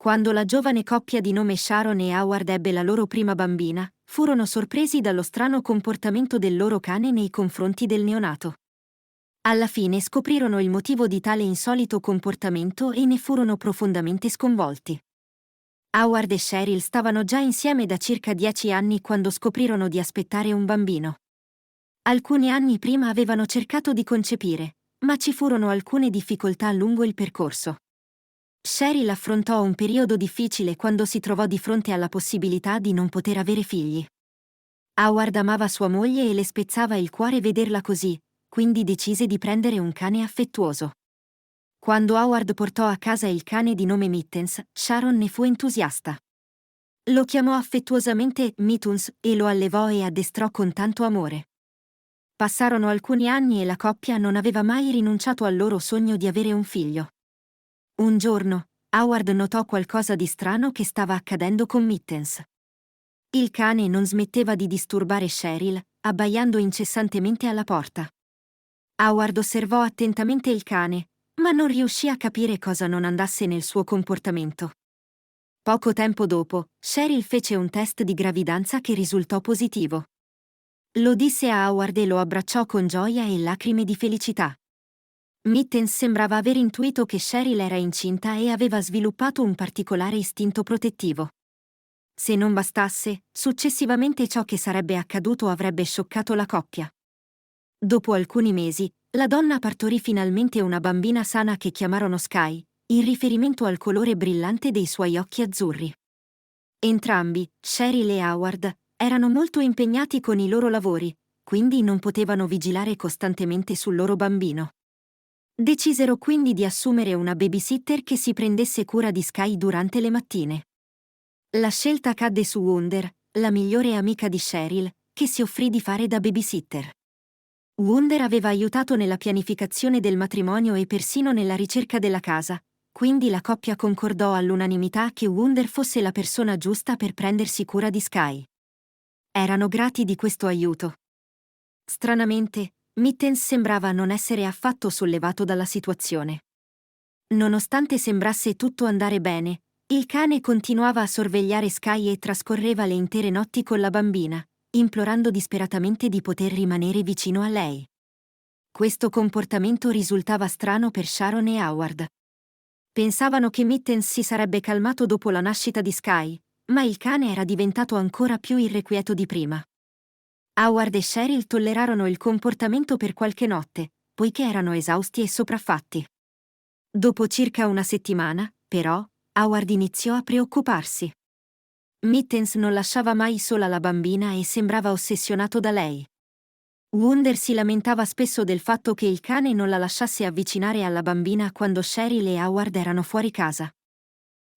Quando la giovane coppia di nome Sharon e Howard ebbe la loro prima bambina, furono sorpresi dallo strano comportamento del loro cane nei confronti del neonato. Alla fine scoprirono il motivo di tale insolito comportamento e ne furono profondamente sconvolti. Howard e Cheryl stavano già insieme da circa 10 anni quando scoprirono di aspettare un bambino. Alcuni anni prima avevano cercato di concepire, ma ci furono alcune difficoltà lungo il percorso. Cheryl affrontò un periodo difficile quando si trovò di fronte alla possibilità di non poter avere figli. Howard amava sua moglie e le spezzava il cuore vederla così, quindi decise di prendere un cane affettuoso. Quando Howard portò a casa il cane di nome Mittens, Sharon ne fu entusiasta. Lo chiamò affettuosamente Mittens e lo allevò e addestrò con tanto amore. Passarono alcuni anni e la coppia non aveva mai rinunciato al loro sogno di avere un figlio. Un giorno, Howard notò qualcosa di strano che stava accadendo con Mittens. Il cane non smetteva di disturbare Cheryl, abbaiando incessantemente alla porta. Howard osservò attentamente il cane, ma non riuscì a capire cosa non andasse nel suo comportamento. Poco tempo dopo, Cheryl fece un test di gravidanza che risultò positivo. Lo disse a Howard e lo abbracciò con gioia e lacrime di felicità. Mittens sembrava aver intuito che Cheryl era incinta e aveva sviluppato un particolare istinto protettivo. Se non bastasse, successivamente ciò che sarebbe accaduto avrebbe scioccato la coppia. Dopo alcuni mesi, la donna partorì finalmente una bambina sana che chiamarono Sky, in riferimento al colore brillante dei suoi occhi azzurri. Entrambi, Cheryl e Howard, erano molto impegnati con i loro lavori, quindi non potevano vigilare costantemente sul loro bambino. Decisero quindi di assumere una babysitter che si prendesse cura di Sky durante le mattine. La scelta cadde su Wonder, la migliore amica di Cheryl, che si offrì di fare da babysitter. Wonder aveva aiutato nella pianificazione del matrimonio e persino nella ricerca della casa, quindi la coppia concordò all'unanimità che Wonder fosse la persona giusta per prendersi cura di Sky. Erano grati di questo aiuto. Stranamente, Mittens sembrava non essere affatto sollevato dalla situazione. Nonostante sembrasse tutto andare bene, il cane continuava a sorvegliare Sky e trascorreva le intere notti con la bambina, implorando disperatamente di poter rimanere vicino a lei. Questo comportamento risultava strano per Sharon e Howard. Pensavano che Mittens si sarebbe calmato dopo la nascita di Sky, ma il cane era diventato ancora più irrequieto di prima. Howard e Cheryl tollerarono il comportamento per qualche notte, poiché erano esausti e sopraffatti. Dopo circa una settimana, però, Howard iniziò a preoccuparsi. Mittens non lasciava mai sola la bambina e sembrava ossessionato da lei. Wonder si lamentava spesso del fatto che il cane non la lasciasse avvicinare alla bambina quando Cheryl e Howard erano fuori casa.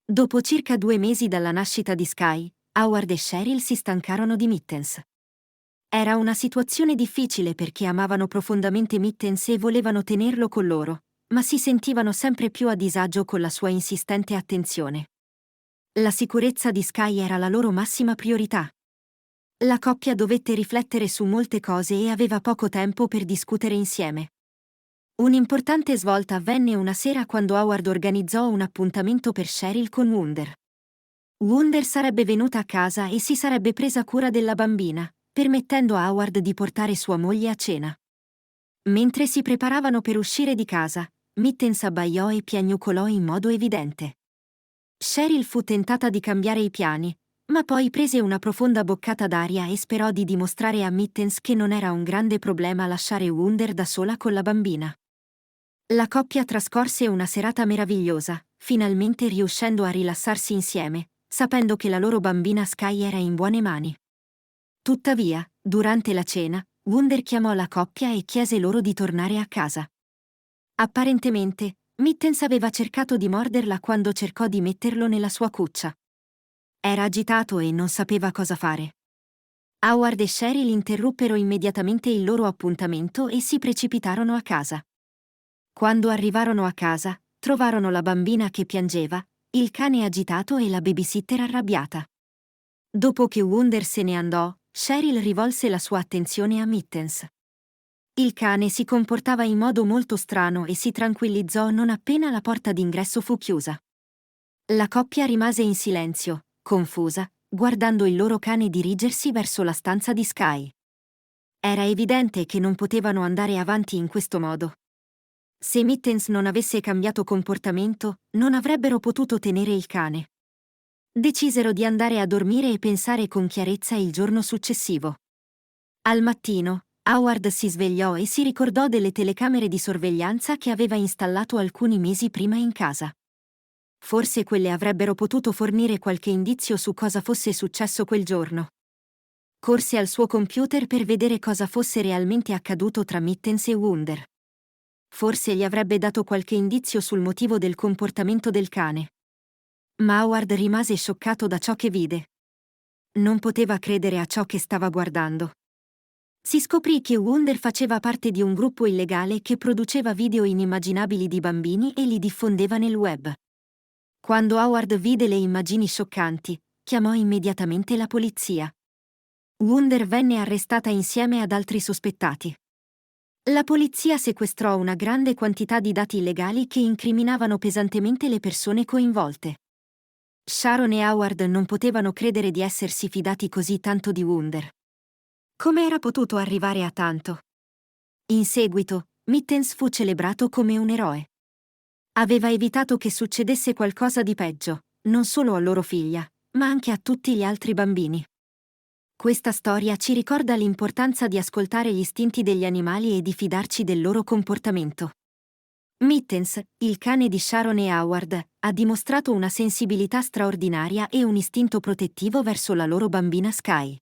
Dopo circa 2 mesi dalla nascita di Sky, Howard e Cheryl si stancarono di Mittens. Era una situazione difficile perché amavano profondamente Mittens e volevano tenerlo con loro, ma si sentivano sempre più a disagio con la sua insistente attenzione. La sicurezza di Sky era la loro massima priorità. La coppia dovette riflettere su molte cose e aveva poco tempo per discutere insieme. Un'importante svolta avvenne una sera quando Howard organizzò un appuntamento per Cheryl con Wonder. Wonder sarebbe venuta a casa e si sarebbe presa cura della bambina, permettendo a Howard di portare sua moglie a cena. Mentre si preparavano per uscire di casa, Mittens abbaiò e piagnucolò in modo evidente. Cheryl fu tentata di cambiare i piani, ma poi prese una profonda boccata d'aria e sperò di dimostrare a Mittens che non era un grande problema lasciare Wonder da sola con la bambina. La coppia trascorse una serata meravigliosa, finalmente riuscendo a rilassarsi insieme, sapendo che la loro bambina Sky era in buone mani. Tuttavia, durante la cena, Wonder chiamò la coppia e chiese loro di tornare a casa. Apparentemente, Mittens aveva cercato di morderla quando cercò di metterlo nella sua cuccia. Era agitato e non sapeva cosa fare. Howard e Cheryl interruppero immediatamente il loro appuntamento e si precipitarono a casa. Quando arrivarono a casa, trovarono la bambina che piangeva, il cane agitato e la babysitter arrabbiata. Dopo che Wonder se ne andò, Cheryl rivolse la sua attenzione a Mittens. Il cane si comportava in modo molto strano e si tranquillizzò non appena la porta d'ingresso fu chiusa. La coppia rimase in silenzio, confusa, guardando il loro cane dirigersi verso la stanza di Sky. Era evidente che non potevano andare avanti in questo modo. Se Mittens non avesse cambiato comportamento, non avrebbero potuto tenere il cane. Decisero di andare a dormire e pensare con chiarezza il giorno successivo. Al mattino, Howard si svegliò e si ricordò delle telecamere di sorveglianza che aveva installato alcuni mesi prima in casa. Forse quelle avrebbero potuto fornire qualche indizio su cosa fosse successo quel giorno. Corse al suo computer per vedere cosa fosse realmente accaduto tra Mittens e Wunder. Forse gli avrebbe dato qualche indizio sul motivo del comportamento del cane. Ma Howard rimase scioccato da ciò che vide. Non poteva credere a ciò che stava guardando. Si scoprì che Wunder faceva parte di un gruppo illegale che produceva video inimmaginabili di bambini e li diffondeva nel web. Quando Howard vide le immagini scioccanti, chiamò immediatamente la polizia. Wunder venne arrestata insieme ad altri sospettati. La polizia sequestrò una grande quantità di dati illegali che incriminavano pesantemente le persone coinvolte. Sharon e Howard non potevano credere di essersi fidati così tanto di Wunder. Come era potuto arrivare a tanto? In seguito, Mittens fu celebrato come un eroe. Aveva evitato che succedesse qualcosa di peggio, non solo a loro figlia, ma anche a tutti gli altri bambini. Questa storia ci ricorda l'importanza di ascoltare gli istinti degli animali e di fidarci del loro comportamento. Mittens, il cane di Sharon e Howard, ha dimostrato una sensibilità straordinaria e un istinto protettivo verso la loro bambina Sky.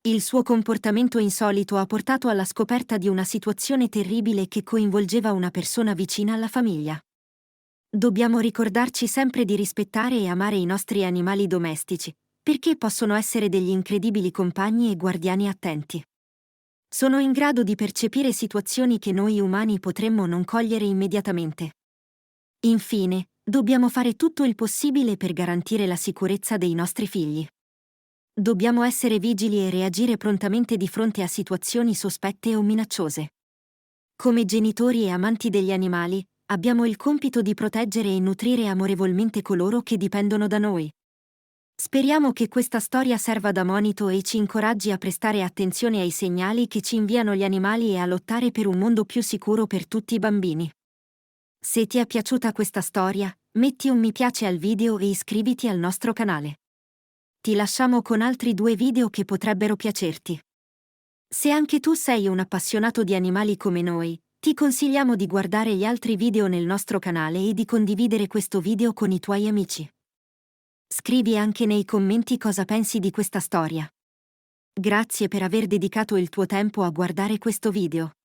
Il suo comportamento insolito ha portato alla scoperta di una situazione terribile che coinvolgeva una persona vicina alla famiglia. Dobbiamo ricordarci sempre di rispettare e amare i nostri animali domestici, perché possono essere degli incredibili compagni e guardiani attenti. Sono in grado di percepire situazioni che noi umani potremmo non cogliere immediatamente. Infine, dobbiamo fare tutto il possibile per garantire la sicurezza dei nostri figli. Dobbiamo essere vigili e reagire prontamente di fronte a situazioni sospette o minacciose. Come genitori e amanti degli animali, abbiamo il compito di proteggere e nutrire amorevolmente coloro che dipendono da noi. Speriamo che questa storia serva da monito e ci incoraggi a prestare attenzione ai segnali che ci inviano gli animali e a lottare per un mondo più sicuro per tutti i bambini. Se ti è piaciuta questa storia, metti un mi piace al video e iscriviti al nostro canale. Ti lasciamo con altri 2 video che potrebbero piacerti. Se anche tu sei un appassionato di animali come noi, ti consigliamo di guardare gli altri video nel nostro canale e di condividere questo video con i tuoi amici. Scrivi anche nei commenti cosa pensi di questa storia. Grazie per aver dedicato il tuo tempo a guardare questo video.